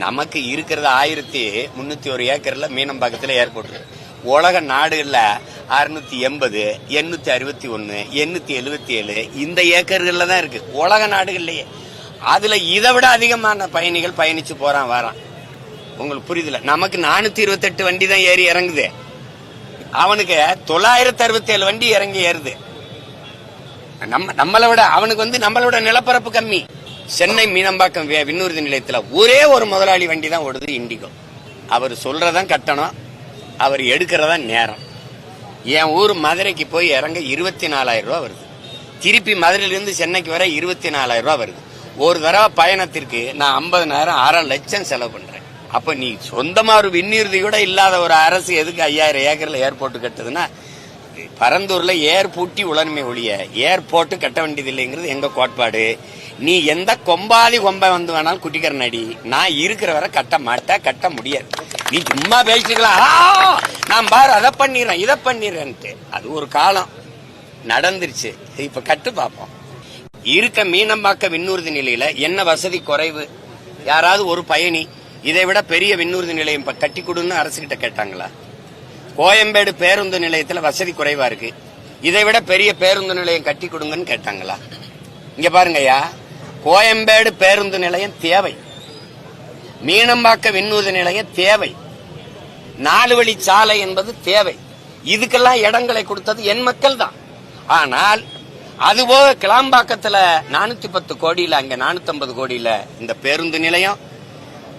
நமக்கு இருக்கிறது 1301 ஏக்கர்ல மீனம்பாக்கத்துல ஏர்போர்ட். உலக நாடுகள்ல 680, 861, 877 இந்த ஏக்கர்கள்ல தான் இருக்கு உலக நாடுகள்லயே. அதுல இதை விட அதிகமான பயணிகள் பயணிச்சு போறான் வரான். உங்களுக்கு புரியுதுல? நமக்கு 428 வண்டி தான் ஏறி இறங்குது, அவனுக்கு 967 வண்டி இறங்கி ஏறுது. நம்மளை விட அவனுக்கு நம்மளோட நிலப்பரப்பு கம்மி. சென்னை மீனம்பாக்கம் விண்ணூர்தி நிலையத்துல ஒரே ஒரு முதலாளி வண்டி தான் ஓடுது, இண்டிகோ. அவர் சொல்றதான் கட்டணம், அவர் எடுக்கிறதா நேரம். என் ஊர் மதுரைக்கு போய் இறங்க 24,000 ரூபாய் வருது. திருப்பி மதுரையிலிருந்து சென்னைக்கு வர 24,000 ரூபாய் வருது. ஒரு தடவை பயணத்திற்கு நான் 50,000 6 லட்சம் செலவு பண்றேன். அப்ப நீ சொந்தமா ஒரு விண்ணூர்தி கூட இல்லாத ஒரு அரசு எதுக்கு 5000 ஏக்கர்ல ஏர்போர்ட் கட்டுதுன்னா, பரந்தூர்ல ஏர் பூட்டி உளர்மை ஒழிய ஏர்போர்ட் கட்ட வேண்டியது இல்லைங்கிறது எங்க கோட்பாடு. நீ எந்த கொம்பாதி கொம்பை வேணாலும் குட்டிக்கிற நடி, நான் இருக்கிற வரை கட்ட மாட்டேன், கட்ட முடியாது. நீ சும்மா பேசிக்கலாம், நான் பாரு அதை பண்ணிடுறேன் இதை பண்ணிடுறேன்ட்டு. அது ஒரு காலம் நடந்துருச்சு. இப்ப கட்டு பார்ப்போம். இருக்க மீனம்பாக்க விண்ணூர்தி நிலையில என்ன வசதி குறைவு? யாராவது ஒரு பயணி இதை விட பெரிய விண்ணூர்தி நிலையம் கட்டி கொடுன்னு அரசுகிட்ட கேட்டாங்களா? கோயம்பேடு பேருந்து நிலையத்துல வசதி குறைவா இருக்கு, இதை விட பெரிய பேருந்து நிலையம் கட்டி கொடுங்கன்னு கேட்டாங்களா? இங்க பாருங்கய்யா, கோயம்பேடு பேருந்து நிலையம் தேவை, மீனம்பாக்க விண்ணூர்தி நிலையம் தேவை, 4 வழி சாலை என்பது தேவை. இதுக்கெல்லாம் இடங்களை கொடுத்தது என் மக்கள் தான். ஆனால் அதுபோக கிளாம்பாக்கத்துல 410 கோடியில, அங்க 450 கோடியில இந்த பேருந்து நிலையம்,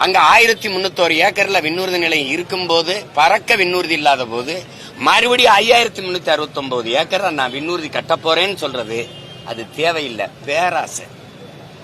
அங்க 1301 ஏக்கர்ல விண்ணூர்தி நிலையம் இருக்கும் போது, பறக்க விண்ணூர்தி இல்லாத போது, மறுபடியும் 5369 ஏக்கர் நான் விண்ணூர்தி கட்ட போறேன்னு சொல்றது அது தேவையில்லை, பேராசை.